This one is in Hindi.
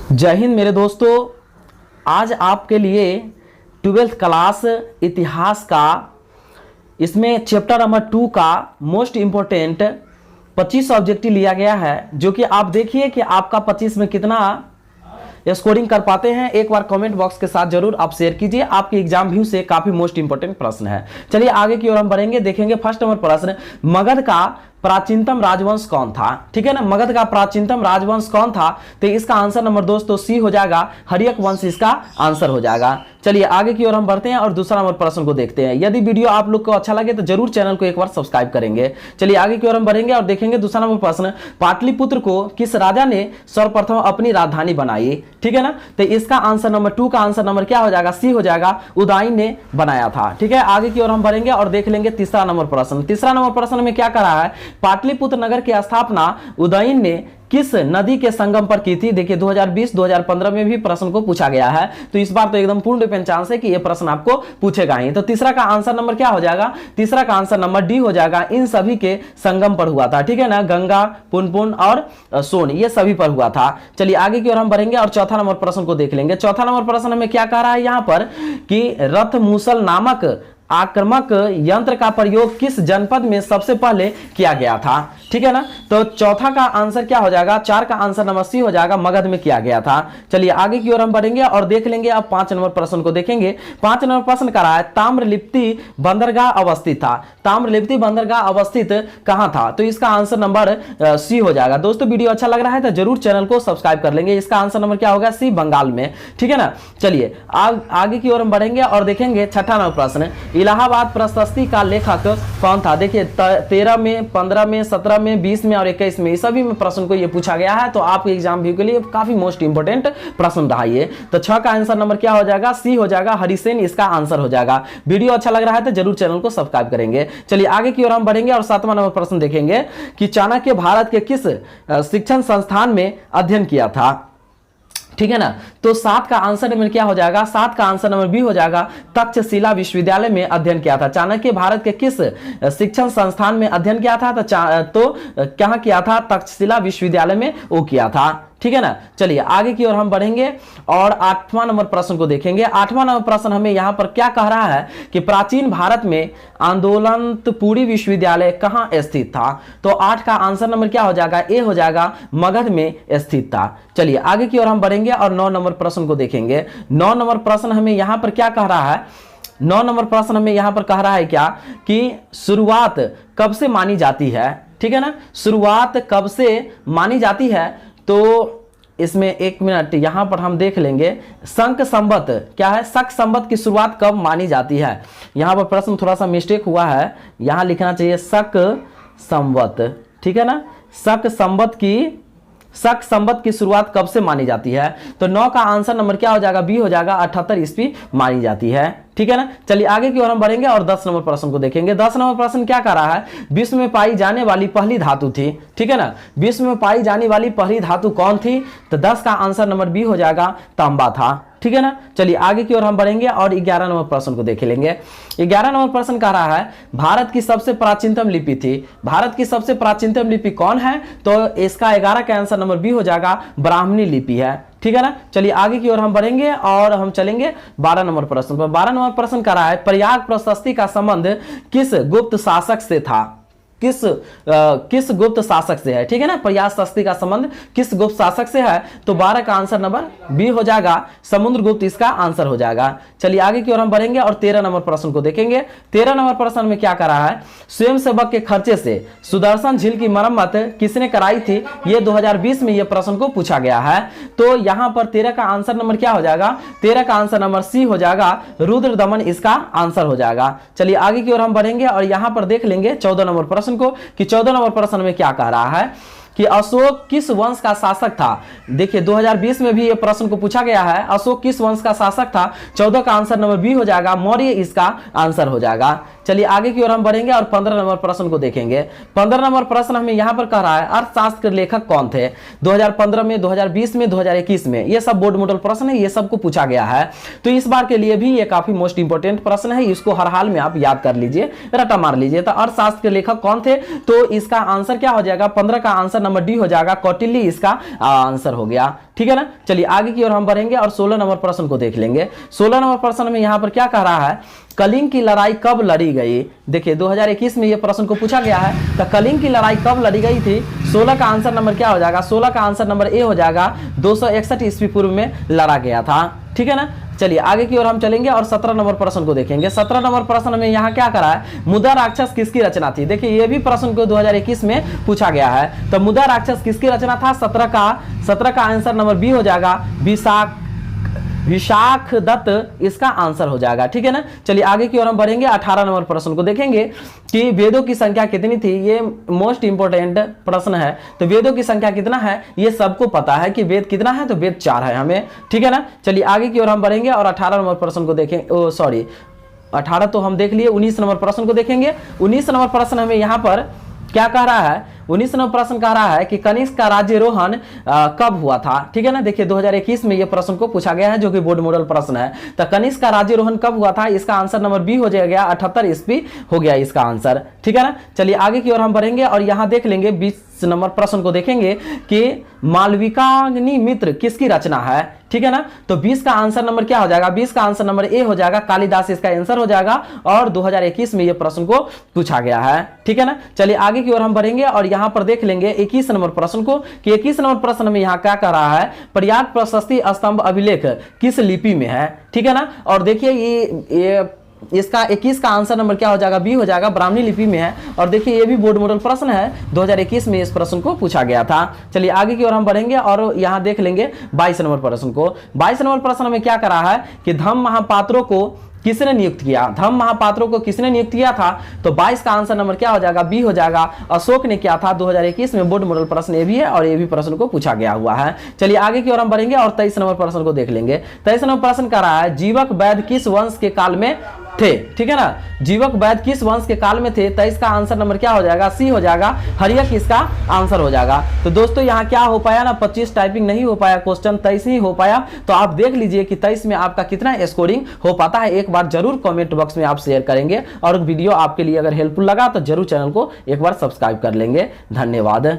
जय हिंद मेरे दोस्तों। आज आपके लिए 12th क्लास इतिहास का इसमें चैप्टर नंबर 2 का मोस्ट इम्पोर्टेंट 25 ऑब्जेक्टिव लिया गया है, जो कि आप देखिए कि आपका 25 में कितना स्कोरिंग कर पाते हैं। एक बार कमेंट बॉक्स के साथ जरूर आप शेयर कीजिए। आपके एग्जाम व्यू से काफी मोस्ट इंपोर्टेंट प्रश्न है। चलिए आगे की ओर हम बढ़ेंगे, देखेंगे फर्स्ट नंबर प्रश्न, मगध का प्राचीनतम राजवंश कौन था। ठीक है ना, मगध का प्राचीनतम राजवंश कौन था, तो इसका आंसर नंबर दोस्तों सी हो जाएगा, हर्यक वंश इसका आंसर हो जाएगा। चलिए आगे की ओर हम बढ़ते हैं और दूसरा नंबर प्रश्न को देखते हैं। यदि वीडियो आप लोग को अच्छा लगे तो जरूर चैनल को एक बार सब्सक्राइब करेंगे। चलिए आगे की ओर हम बढ़ेंगे और देखेंगे दूसरा नंबर प्रश्न, पाटलिपुत्र को किस राजा ने सर्वप्रथम अपनी राजधानी बनाई। ठीक है ना, तो इसका आंसर नंबर 2 का आंसर नंबर क्या हो जाएगा, सी हो जाएगा, उदयन ने बनाया था। ठीक है, आगे की ओर हम बढ़ेंगे और देख लेंगे तीसरा नंबर प्रश्न। तीसरा नंबर प्रश्न में क्या करा है, पाटलिपुत्र नगर की स्थापना उदयन ने किस नदी के संगम पर की थी। देखिए 2020-2015 में भी प्रश्न को पूछा गया है, तो इस बार तो एकदम पूर्ण डिपेंड चांस है कि यह प्रश्न आपको पूछेगा ही। तो तीसरा का आंसर नंबर क्या हो जाएगा, तीसरा का आंसर नंबर डी हो जाएगा, इन सभी के संगम पर हुआ था। ठीक है ना, गंगा, पुनपुन और सोन, ये सभी पर हुआ था। चलिए आगे की ओर हम बढ़ेंगे और चौथा नंबर प्रश्न को देख लेंगे। चौथा नंबर प्रश्न हमें क्या कह रहा है यहाँ पर कि रथ मूसल नामक आक्रामक यंत्र का प्रयोग किस जनपद में सबसे पहले किया गया था। ठीक है ना, तो चौथा का आंसर क्या हो जाएगा, 4 का आंसर नंबर सी हो जाएगा, मगध में किया गया था। चलिए आगे की ओर हम बढ़ेंगे और देख लेंगे। अब 5 नंबर प्रश्न को देखेंगे। 5 नंबर प्रश्न कर रहा है, ताम्रलिप्ति बंदरगाह अवस्थित था। ताम्रलिप्ति बंदरगाह अवस्थित कहां था, तो इसका आंसर नंबर सी हो जाएगा। दोस्तों वीडियो अच्छा लग रहा है तो जरूर चैनल को सब्सक्राइब कर लेंगे। इसका आंसर नंबर क्या होगा, सी, बंगाल में। ठीक है ना, चलिए आगे की ओर हम बढ़ेंगे और देखेंगे छठा नंबर प्रश्न, इलाहाबाद प्रशस्ति का लेखक कौन था। देखिए 13 में, 15 में, 17 में, 20 में और 21 में, सभी में प्रश्न को ये पूछा गया है, तो आपके एग्जाम व्यू के लिए काफी मोस्ट इंपोर्टेंट प्रश्न रहा ये। तो 6 का आंसर नंबर क्या हो जाएगा, सी हो जाएगा, हरिसेन इसका आंसर हो जाएगा। वीडियो अच्छा लग रहा है तो जरूर चैनल को सब्सक्राइब करेंगे। चलिए आगे की ओर हम बढ़ेंगे और 7वां नंबर प्रश्न देखेंगे कि चाणक्य भारत के किस शिक्षण संस्थान में अध्ययन किया था। ठीक है ना, तो 7 का आंसर नंबर क्या हो जाएगा, 7 का आंसर नंबर बी हो जाएगा, तक्षशिला विश्वविद्यालय में अध्ययन किया था। चाणक्य भारत के किस शिक्षण संस्थान में अध्ययन किया था, तो कहां किया था, तक्षशिला विश्वविद्यालय में वो किया था। ठीक है ना, चलिए आगे की ओर हम बढ़ेंगे और 8वां नंबर प्रश्न को देखेंगे। 8वां नंबर प्रश्न हमें यहां पर क्या कह रहा है कि प्राचीन भारत में आंदोलनपुरी विश्वविद्यालय कहां स्थित था, तो 8 का आंसर नंबर क्या हो जाएगा, ए हो जाएगा, मगध में स्थित था। चलिए आगे की ओर हम बढ़ेंगे और 9 नंबर प्रश्न को देखेंगे। 9 नंबर प्रश्न हमें यहां पर क्या कह रहा है, 9 नंबर प्रश्न हमें यहां पर कह रहा है क्या कि शुरुआत कब से मानी जाती है। ठीक है ना, शुरुआत कब से मानी जाती है, तो इसमें 1 मिनट यहां पर हम देख लेंगे। शक संवत क्या है, शक संवत की शुरुआत कब मानी जाती है। यहां पर प्रश्न थोड़ा सा मिस्टेक हुआ है, यहां लिखना चाहिए शक संवत। ठीक है ना, शक संवत की शुरुआत कब से मानी जाती है, तो 9 का आंसर नंबर क्या हो जाएगा, बी हो जाएगा, 78 ईस्वी मानी जाती है। ठीक है ना, चलिए आगे की ओर हम बढ़ेंगे और 10 नंबर प्रश्न को देखेंगे। 10 नंबर प्रश्न क्या कर रहा है, विश्व में पाई जाने वाली पहली धातु थी। ठीक है ना, विश्व में पाई जाने वाली पहली धातु कौन थी, तो 10 का आंसर नंबर बी हो जाएगा, तांबा था। ठीक है ना, चलिए आगे की ओर हम बढ़ेंगे और 11 नंबर प्रश्न को देख लेंगे। 11 नंबर प्रश्न कह रहा है, भारत की सबसे प्राचीनतम लिपि थी। भारत की सबसे प्राचीनतम लिपि कौन है, तो इसका 11 का आंसर नंबर बी हो जाएगा, ब्राह्मणी लिपि है। ठीक है ना, चलिए आगे की ओर हम बढ़ेंगे और हम चलेंगे 12 नंबर प्रश्न पर। 12 नंबर प्रश्न कर रहा है, प्रयाग प्रशस्ति का संबंध किस गुप्त शासक से था, किस गुप्त शासक से है। ठीक है ना, प्रयाग प्रशस्ति का संबंध किस गुप्त शासक से है, तो 12 का आंसर नंबर बी हो जाएगा, समुद्रगुप्त इसका आंसर हो जाएगा। चलिए आगे की ओर हम बढ़ेंगे और 13 नंबर प्रश्न को देखेंगे। 13 नंबर प्रश्न में क्या करा है, स्वयंसेवक के खर्चे से सुदर्शन झील की मरम्मत किसने कराई थी, ये 2020 में ये प्रश्न को पूछा गया है। तो यहां पर 13 का आंसर नंबर क्या हो जाएगा, 13 का आंसर नंबर सी हो जाएगा, रुद्र दमन इसका आंसर हो जाएगा। चलिए आगे की ओर हम बढ़ेंगे और यहां पर देख लेंगे 14 नंबर प्रश्न को कि 14 नंबर प्रश्न में क्या कह रहा है कि अशोक किस वंश का शासक था। देखिए 2020 में भी ये प्रश्न को पूछा गया है, अशोक किस वंश का शासक था। 14 का आंसर नंबर बी हो जाएगा, मौर्य इसका आंसर हो जाएगा। चलिए आगे की ओर हम बढ़ेंगे और 15 नंबर प्रश्न को देखेंगे। 15 नंबर प्रश्न हमें यहां पर कह रहा है, अर्थशास्त्र के लेखक कौन थे 2015 में, 2020 में, 2021 में। ये सब बोर्ड मॉडल प्रश्न है, ये सबको पूछा गया है। तो इस बार के लिए भी ये काफी मोस्ट इंपोर्टेंट प्रश्न है, इसको हर हाल में आप याद कर लीजिए, रटा मार लीजिए। तो अर्थशास्त्र के लेखक कौन थे, तो इसका आंसर क्या हो जाएगा, 15 का आंसर नंबर डी हो जाएगा, कौटिल्य इसका आंसर हो गया। ठीक है ना, चलिए आगे की ओर हम बढ़ेंगे और 16 नंबर प्रश्न को देख लेंगे। 16 नंबर प्रश्न में यहाँ पर क्या कह रहा है, कलिंग की लड़ाई कब लड़ी गई। देखिए 2021 में ये प्रश्न को पूछा गया है, तो कलिंग की लड़ाई कब लड़ी गई थी। 16 का आंसर नंबर क्या हो जाएगा, 16 का आंसर नंबर ए हो जाएगा, 261 ईस्वी पूर्व में लड़ा गया था। ठीक है ना, चलिए आगे की ओर हम चलेंगे और 17 नंबर प्रश्न को देखेंगे। 17 नंबर प्रश्न में यहाँ क्या करा है, मुदा राक्षस किसकी रचना थी। देखिए ये भी प्रश्न को 2021 में पूछा गया है, तो मुदा राक्षस किसकी रचना था। 17 का आंसर नंबर बी हो जाएगा, विशाख दत्त इसका आंसर हो जाएगा। ठीक है ना, चलिए आगे की ओर हम बढ़ेंगे। 18 नंबर प्रश्न को देखेंगे कि वेदों की संख्या कितनी थी। ये मोस्ट इंपोर्टेंट प्रश्न है, तो वेदों की संख्या कितना है ये सबको पता है कि वेद कितना है, तो वेद 4 है हमें। ठीक है ना, चलिए आगे की ओर हम बढ़ेंगे और 18 नंबर प्रश्न को देखें, 18 तो हम देख लिए, 19 नंबर प्रश्न को देखेंगे। 19 नंबर प्रश्न हमें यहाँ पर क्या कह रहा है, 19 नंबर प्रश्न कह रहा है कि कनिष्क का राज्यरोहण कब हुआ था। ठीक है ना, देखिए 2021 में ये प्रश्न को पूछा गया है, जो कि बोर्ड मॉडल प्रश्न है। तो कनिष्क का राज्यरोहण कब हुआ था, इसका आंसर नंबर बी हो जाएगा, 78 ईस्वी हो गया इसका आंसर। ठीक है ना, चलिए आगे की ओर हम बढ़ेंगे और यहाँ देख लेंगे 20 नंबर प्रश्न को देखेंगे कि मालविकाग्नि मित्र किसकी रचना है। ठीक है ना, तो 20 का आंसर नंबर क्या हो जाएगा, 20 का आंसर नंबर ए हो जाएगा, कालिदास इसका आंसर हो जाएगा, और 2021 में ये प्रश्न को पूछा गया है। ठीक है ना, चलिए आगे की ओर हम बढ़ेंगे और यहाँ पर देख लेंगे 21 नंबर प्रश्न को कि 21 नंबर प्रश्न में यहाँ क्या कह रहा है, प्रयाग प्रशस्ति स्तंभ अभिलेख किस लिपि में है। ठीक है ना, और देखिए ये इसका 21 का आंसर नंबर क्या हो जाएगा, बी हो जाएगा, ब्राह्मणी लिपि में है। और देखिए ये भी बोर्ड मॉडल प्रश्न है, 2021 में इस प्रश्न को पूछा गया था। चलिए आगे की ओर हम बढ़ेंगे और यहाँ देख लेंगे 22 नंबर प्रश्न को। 22 नंबर प्रश्न में क्या करा है कि धम्म महापात्रों को किसने नियुक्त किया, धम्म महापात्रों को किसने नियुक्त किया था। तो 22 का आंसर नंबर क्या हो जाएगा, बी हो जाएगा, अशोक ने किया था। 2021 में बोर्ड मॉडल प्रश्न ये भी है और ये भी प्रश्न को पूछा गया हुआ है। चलिए आगे की ओर हम बढ़ेंगे और 23 नंबर प्रश्न को देख लेंगे। 23 नंबर प्रश्न कर रहा है, जीवक वैद्य किस वंश के काल में थे। ठीक है ना, जीवक वैद्य किस वंश के काल में थे। 23 का आंसर नंबर क्या हो जाएगा, सी हो जाएगा, हरियक इसका आंसर हो जाएगा। तो दोस्तों यहाँ क्या हो पाया ना, 25 टाइपिंग नहीं हो पाया, क्वेश्चन 23 ही हो पाया। तो आप देख लीजिए कि 23 में आपका कितना स्कोरिंग हो पाता है। एक बार जरूर कमेंट बॉक्स में आप शेयर करेंगे और वीडियो आपके लिए अगर हेल्पफुल लगा तो जरूर चैनल को एक बार सब्सक्राइब कर लेंगे। धन्यवाद।